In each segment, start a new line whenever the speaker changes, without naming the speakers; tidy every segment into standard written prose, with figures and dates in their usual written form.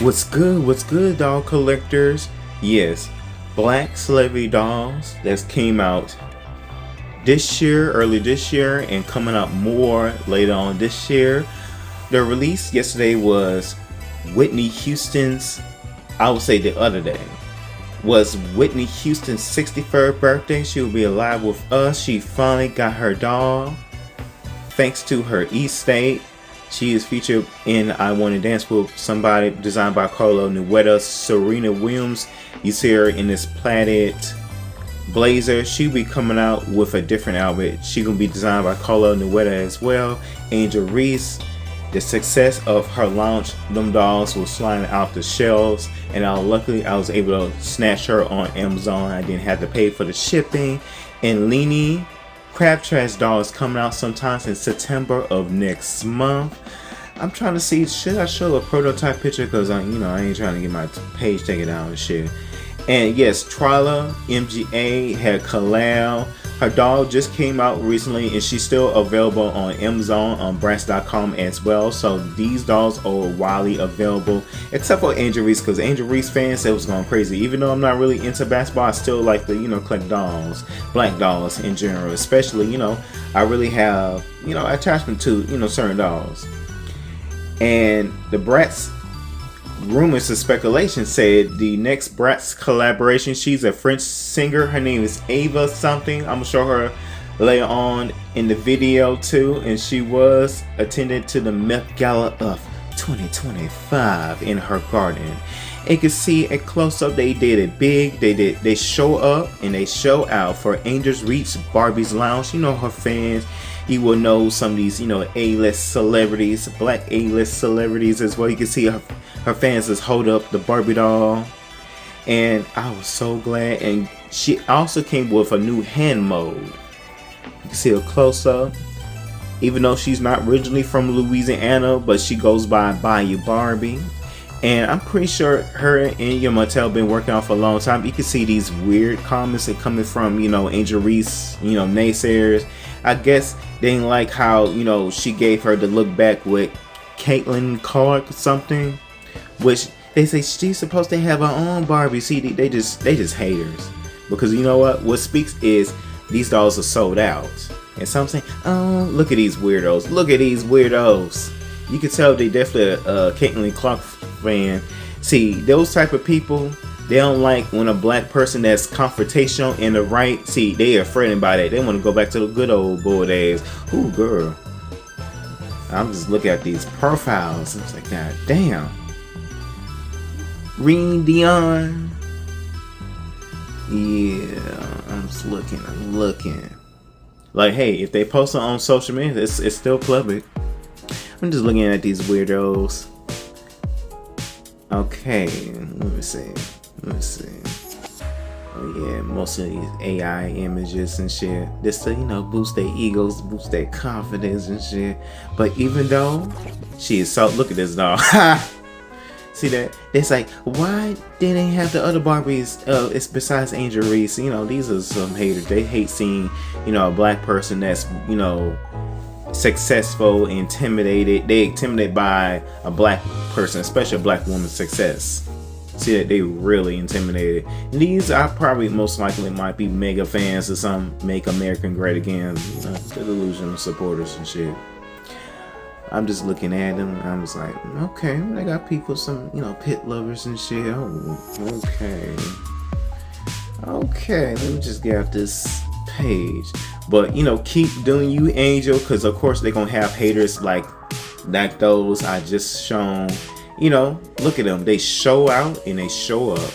What's good, doll collectors? Yes, black celebrity dolls that came out this year, early this year, and coming out more later on this year. The release yesterday was Whitney Houston's, I would say the other day, was Whitney Houston's 63rd birthday. She will be alive with us. She finally got her doll, thanks to her estate. She is featured in I Wanna Dance with Somebody, designed by Carlo Nuetta. Serena Williams, you see her in this plaid blazer. She'll be coming out with a different outfit. She gonna be designed by Carlo Nuetta as well. Angel Reese, the success of her launch, them dolls was flying out the shelves, and luckily I was able to snatch her on Amazon. I didn't have to pay for the shipping. And Leanie Crab Trash doll is coming out sometimes in September of next month. I'm trying to see, should I show a prototype picture, because I ain't trying to get my page taken down and shit. And yes, Tyla MGA had collab. Her doll just came out recently, and she's still available on Amazon, on Bratz.com as well. So these dolls are widely available, except for Angel Reese, because Angel Reese fans said it was going crazy. Even though I'm not really into basketball, I still like to collect dolls, black dolls in general. Especially, I really have attachment to certain dolls. And the Bratz rumors and speculation said the next Bratz collaboration, she's a French singer. Her name is Ava something. I'm gonna show her later on in the video too. And she was attended to the Met Gala of 2025 in her garden. You can see a close-up. They did it big. They show up and they show out for Angel Reese Barbie's Lounge. Her fans, you will know some of these A-list celebrities, black A-list celebrities as well. You can see her fans just hold up the Barbie doll, and I was so glad. And she also came with a new hand mode. You can see a close-up. Even though she's not originally from Louisiana, but she goes by Bayou Barbie. And I'm pretty sure her and Mattel been working on for a long time. You can see these weird comments that coming from Angel Reese, naysayers. I guess they didn't like how she gave her the look back with Caitlin Clark or something, which they say she's supposed to have her own Barbie. See, they just haters, because what speaks is these dolls are sold out. And some saying, oh, look at these weirdos, look at these weirdos. You can tell they definitely a Caitlin Clark fan. See, those type of people, they don't like when a black person that's confrontational in the right. See, they are afraid by that. They want to go back to the good old boy days. Ooh, girl. I'm just looking at these profiles. I'm like, God damn. Reen Dion. Yeah, I'm just looking. Like, hey, if they post it on social media, it's still public. I'm just looking at these weirdos. Okay, let me see. Oh yeah, most of these AI images and shit. This to boost their egos, boost their confidence and shit. But even though she is so, look at this doll. See that? It's like, why didn't they have the other Barbies? It's besides Angel Reese. These are some haters. They hate seeing a black person that's successful, intimidated. They intimidated by a black person, especially a black woman's success. See that they really intimidated. And these are probably most likely might be mega fans of some Make America Great Again, the delusional supporters and shit. I'm just looking at them. I'm just like, okay, they got people, some pit lovers and shit. Oh, okay. Let me just get out this page. But keep doing you, Angel, because of course they're gonna have haters like those I just shown. Look at them. They show out and they show up.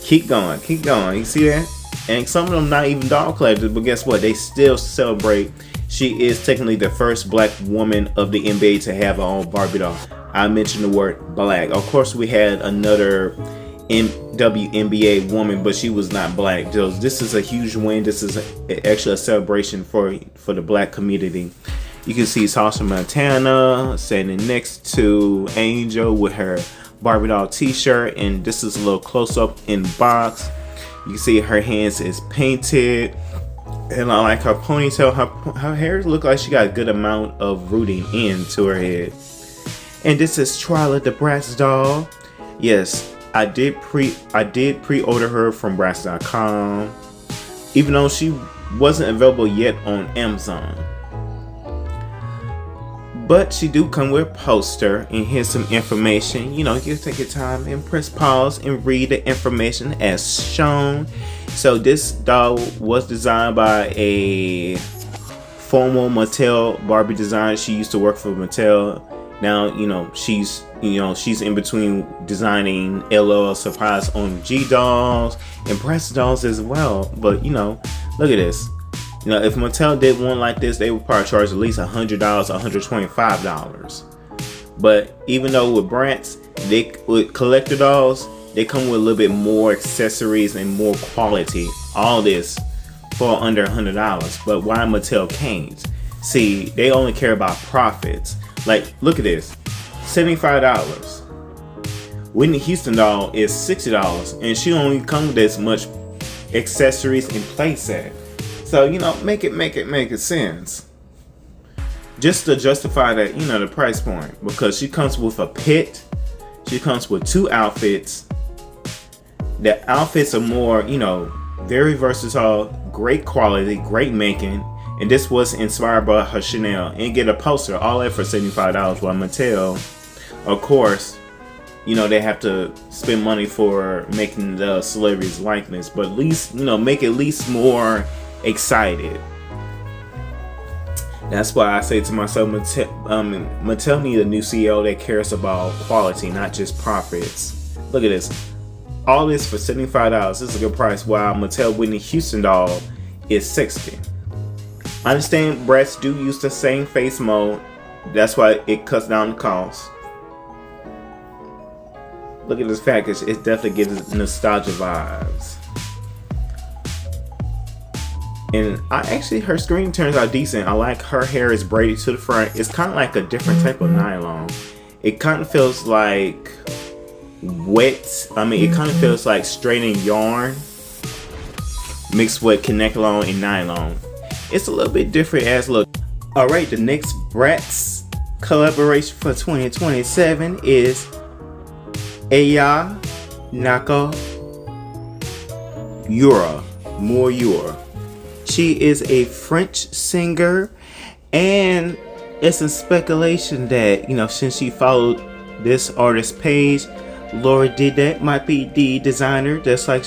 Keep going. You see that? And some of them not even doll collectors, but guess what? They still celebrate. She is technically the first black woman of the NBA to have her own Barbie doll. I mentioned the word black. Of course, we had another WNBA woman, but she was not black. So this is a huge win. This is actually a celebration for the black community. You can see Sasha Montana standing next to Angel with her Barbie doll t-shirt, and this is a little close-up in box. You can see her hands is painted, and I like her ponytail. Her hair look like she got a good amount of rooting into her head. And this is Tyla the Bratz doll. Yes, I did pre-order her from Bratz.com, even though she wasn't available yet on Amazon. But she do come with a poster, and here's some information. You take your time and press pause and read the information as shown. So this doll was designed by a former Mattel Barbie designer. She used to work for Mattel. Now, she's in between designing LOL Surprise OMG dolls and Bratz dolls as well. But, look at this. If Mattel did one like this, they would probably charge at least $100, $125. But even though with Bratz, with collector dolls, they come with a little bit more accessories and more quality. All this for under $100. But why Mattel can't? See, they only care about profits. Like, look at this, $75. Whitney Houston doll is $60, and she only comes with this much accessories and playset. So, make it sense. Just to justify that, the price point. Because she comes with a pit. She comes with 2 outfits. The outfits are more, very versatile, great quality, great making. And this was inspired by her Chanel. And get a poster, all that for $75. While Mattel, of course, they have to spend money for making the celebrity's likeness. But at least, make it at least more excited. That's why I say to myself, Mattel need a new CEO that cares about quality, not just profits. Look at this. All this for $75. This is a good price. While Mattel Whitney Houston doll is $60. I understand Bratz do use the same face mode. That's why it cuts down the cost. Look at this package. It definitely gives nostalgia vibes. And her screen turns out decent. I like her hair is braided to the front. It's kind of like a different type of nylon. It kind of feels like wet. It kind of feels like straightened yarn mixed with Connectolone and nylon. It's a little bit different as look. Alright, the next Bratz collaboration for 2027 is Aya Naka Yura. She is a French singer, and it's a speculation that, since she followed this artist page, Laura did that might be the designer, just like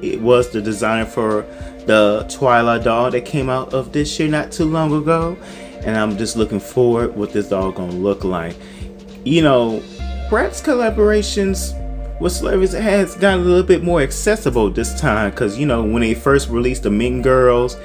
it was the designer for the Tyla doll that came out of this year not too long ago. And I'm just looking forward what this doll gonna look like. Bratz collaborations with celebrities has gotten a little bit more accessible this time, because when they first released the Mean Girls,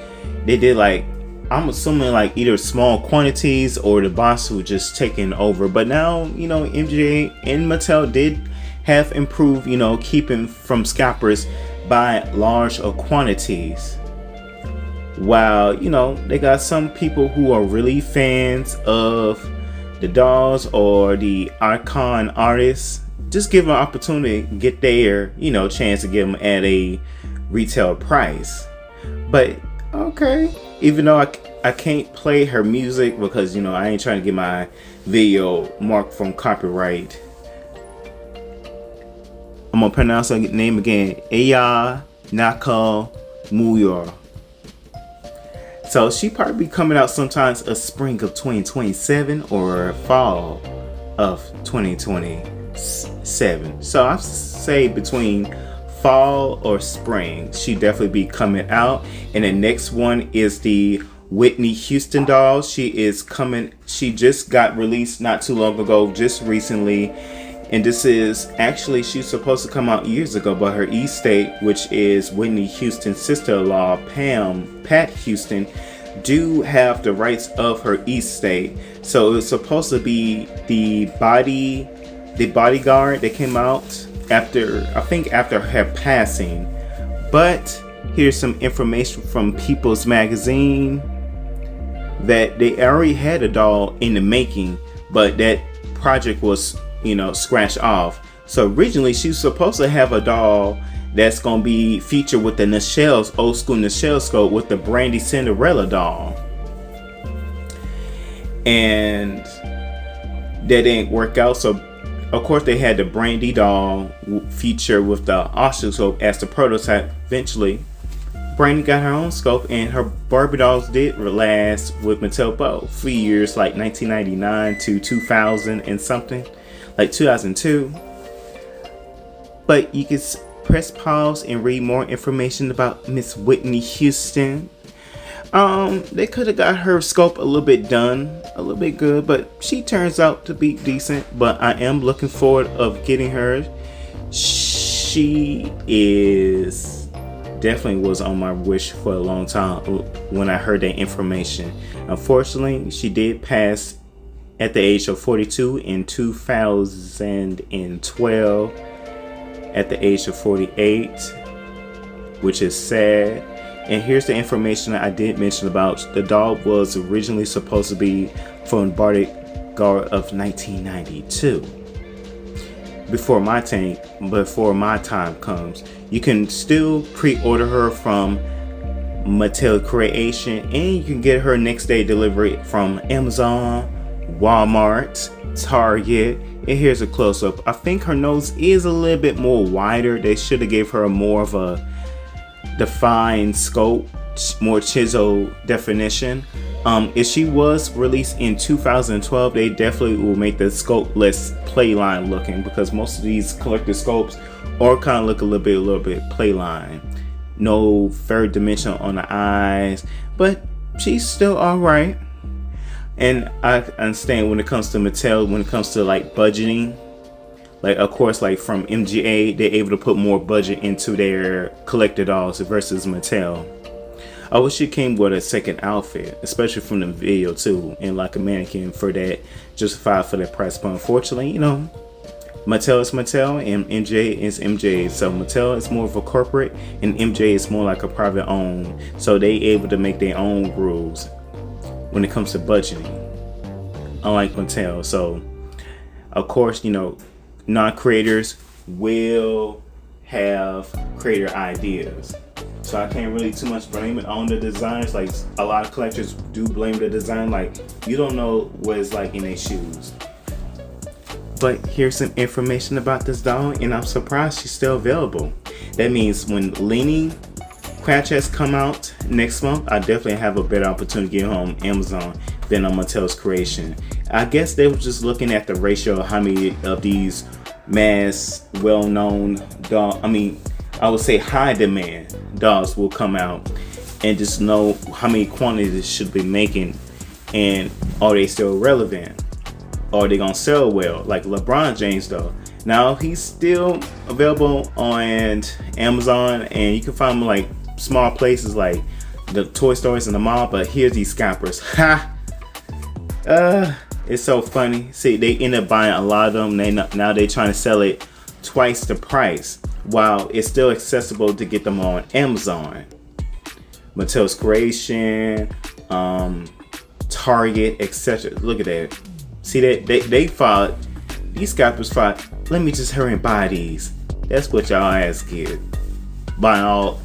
they did I'm assuming either small quantities or the boss who just taking over. But now MJ and Mattel did have improved keeping from scalpers by large quantities. While they got some people who are really fans of the dolls or the icon artists, just give them an opportunity to get their, chance to get them at a retail price. But, okay. Even though I can't play her music because, I ain't trying to get my video marked from copyright. I'm going to pronounce her name again. Aya Naka Yura. So she probably be coming out sometimes a spring of 2027 or fall of 2027. So I say between fall or spring she definitely be coming out. And the next one is the Whitney Houston doll. She just got released not too long ago, just recently. And this is actually, she's supposed to come out years ago, but her estate, which is Whitney Houston's sister-in-law, Pat Houston, do have the rights of her estate. So it's supposed to be the bodyguard that came out after her passing. But here's some information from People's Magazine that they already had a doll in the making, but that project was scratched off. So originally she was supposed to have a doll that's gonna be featured with the Nichelle's old school Nichelle scope with the Brandy Cinderella doll. And That didn't work out, so of course they had the Brandy doll feature with the oscilloscope as the prototype. Eventually Brandy got her own scope, and her Barbie dolls did last with Mattel both for years, like 1999 to 2000 and something, like 2002. But you can press pause and read more information about Miss Whitney Houston. They could have got her scope a little bit done, a little bit good, but she turns out to be decent. But I am looking forward of getting her. She is definitely was on my wish for a long time when I heard that information. Unfortunately, she did pass at the age of 42 in 2012 at the age of 48, which is sad. And here's the information that I did mention about. The doll was originally supposed to be from Barbie Girl of 1992. Before my time comes, you can still pre-order her from Mattel Creation, and you can get her next day delivery from Amazon, Walmart, Target. And here's a close-up. I think her nose is a little bit more wider. They should have gave her more of a defined scope, more chiseled definition. If she was released in 2012, they definitely will make the scope less playline looking, because most of these collector scopes are kind of look a little bit playline. No third dimension on the eyes, but she's still alright. And I understand when it comes to Mattel, when it comes to like budgeting, like of course like from MGA, they're able to put more budget into their collector dolls versus Mattel. I wish she came with a second outfit, especially from the video too, and like a mannequin for that, justified for that price. But unfortunately, you know, Mattel is Mattel and MJ is MJ. So Mattel is more of a corporate and MJ is more like a private owned. So they able to make their own rules when it comes to budgeting, unlike Mattel. So of course, you know, non-creators will have creator ideas. So I can't really too much blame it on the designers. Like a lot of collectors do blame the design. Like you don't know what it's like in their shoes. But here's some information about this doll, and I'm surprised she's still available. That means when Lenny Cratchits come out next month, I definitely have a better opportunity to get on Amazon than on Mattel's Creation. I guess they were just looking at the ratio of how many of these mass, well-known doll, I would say high demand dolls will come out, and just know how many quantities should be making, and are they still relevant? Are they gonna sell well? Like LeBron James though. Now he's still available on Amazon, and you can find him like small places like the toy stores in the mall, but here's these scalpers. Ha! It's so funny. See, they end up buying a lot of them. Now they're trying to sell it twice the price, while it's still accessible to get them on Amazon, Mattel's Creation, Target, etc. Look at that. See that they thought, these scalpers thought, let me just hurry and buy these. That's what y'all ass get. By all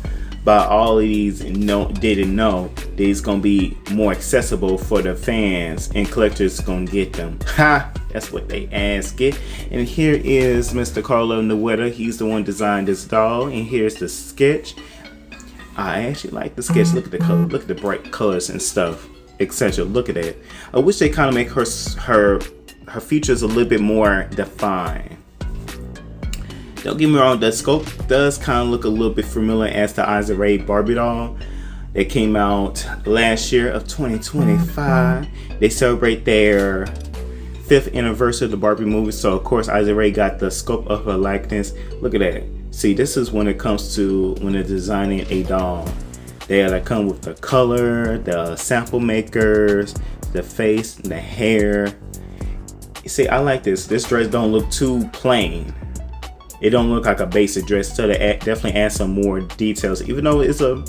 of these, didn't know that it's gonna be more accessible for the fans, and collectors gonna get them. Ha! That's what they ass get. And here is Mr. Carlo Newetta. He's the one designed this doll, and here's the sketch. I actually like the sketch. Look at the color. Look at the bright colors and stuff, etc. Look at that. I wish they kind of make her features a little bit more defined. Don't get me wrong, the scope does kind of look a little bit familiar as the Issa Rae Barbie doll that came out last year of 2025. They celebrate their 5th anniversary of the Barbie movie, so of course Issa Rae got the scope of her likeness. Look at that. See, this is when it comes to when they're designing a doll. They gotta come with the color, the sample makers, the face, the hair. You see, I like this. This dress don't look too plain. It don't look like a basic dress, so they definitely add some more details. Even though it's a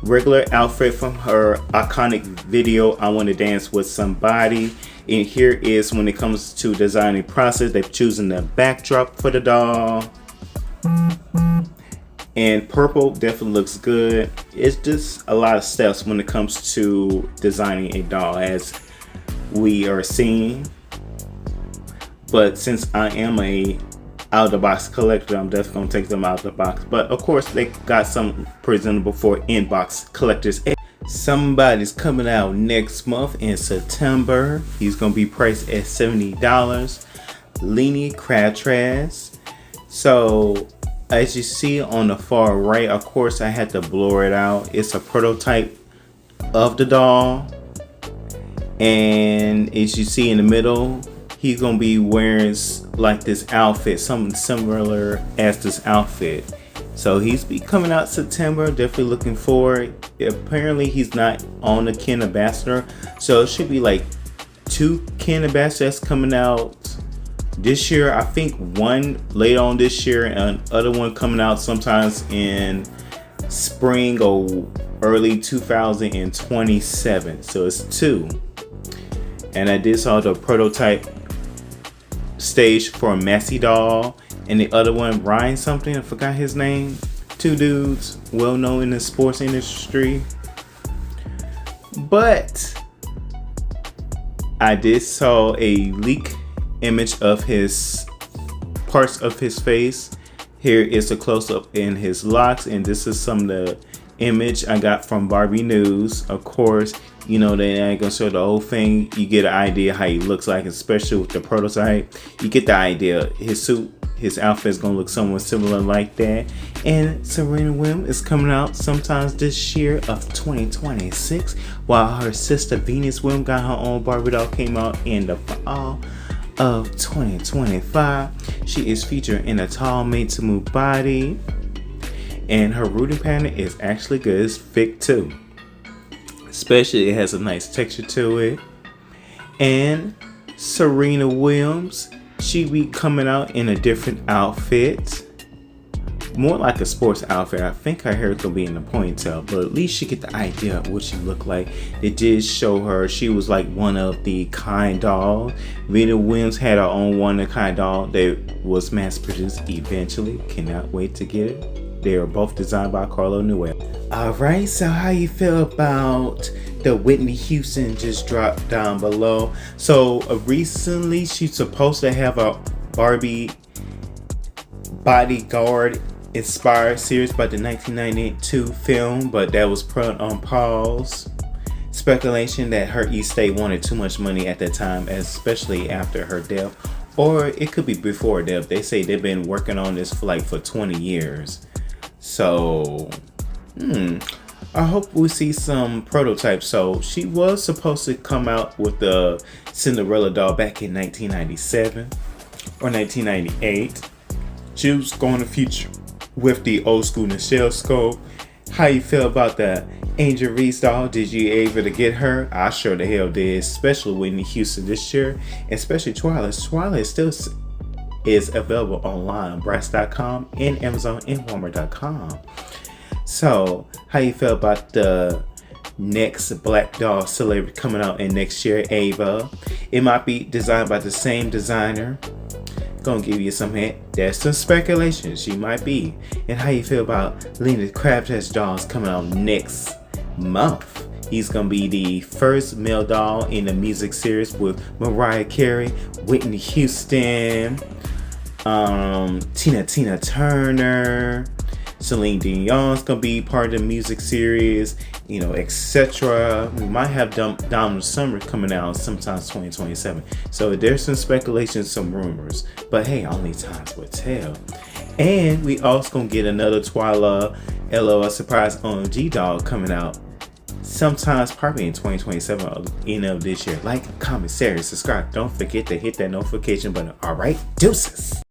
regular outfit from her iconic video, I Want to Dance with Somebody. And here is when it comes to designing process. They're choosing the backdrop for the doll. And purple definitely looks good. It's just a lot of steps when it comes to designing a doll, as we are seeing. But since I am a out of the box collector, I'm definitely gonna take them out of the box. But of course, they got some presentable for inbox collectors. Somebody's coming out next month in September. He's gonna be priced at $70. Lenny Kravitz. So as you see on the far right, of course I had to blur it out. It's a prototype of the doll, and as you see in the middle, he's gonna be wearing like this outfit, something similar as this outfit. So he's be coming out September. Definitely looking forward. Apparently he's not on the Ken Ambassador, so it should be like 2 Ken Ambassadors coming out this year. I think one later on this year and other one coming out sometimes in spring or early 2027. So it's 2. And I did saw the prototype stage for a Massey doll, and the other one Ryan something, I forgot his name. 2 dudes well known in the sports industry. But I did saw a leak image of his parts of his face. Here is a close-up in his locks, and this is some of the image I got from Barbie News. Of course, you know, they ain't gonna show the whole thing. You get an idea how he looks like, especially with the prototype. You get the idea. His suit, his outfit is gonna look somewhat similar like that. And Serena Williams is coming out sometimes this year of 2026, while her sister Venus Williams got her own Barbie doll, came out in the fall of 2025. She is featured in a tall made to move body, and her rooting pattern is actually good. It's thick too, especially it has a nice texture to it. And Serena Williams, she be coming out in a different outfit, more like a sports outfit. I think her hair is gonna be in the ponytail, but at least you get the idea of what she looked like. They did show her, she was like one of the kind dolls. Venus Williams had her own one of the kind doll that was mass produced eventually. Cannot wait to get it. They are both designed by Carlo Newell. Alright, so how you feel about the Whitney Houston just dropped down below? So recently she's supposed to have a Barbie bodyguard inspired series by the 1992 film, but that was put on pause. Speculation that her estate wanted too much money at that time, especially after her death, or it could be before death. They say they've been working on this for 20 years. So I hope we see some prototypes. So she was supposed to come out with the Cinderella doll back in 1997 or 1998. She was going to feature with the old school Nichelle scope. How you feel about the Angel Reese doll? Did you able to get her? I sure the hell did, especially Whitney Houston this year, especially Tyla. Tyla still is available online on Bratz.com and Amazon and Walmart.com. So how you feel about the next black doll celebrity coming out in next year, Ava? It might be designed by the same designer. Gonna give you some hint. There's some speculation she might be. And how you feel about Lenny Kravitz dolls coming out next month? He's gonna be the first male doll in the music series with Mariah Carey, Whitney Houston, Tina Turner, Celine Dion's gonna be part of the music series, you know, etc. We might have Donald Summer coming out sometime 2027. So there's some speculation, some rumors, but hey, only times will tell. And we also gonna get another Tyla LOL surprise OMG doll coming out sometimes probably in 2027 or end of this year. Like, comment, share, subscribe. Don't forget to hit that notification button. All right, deuces.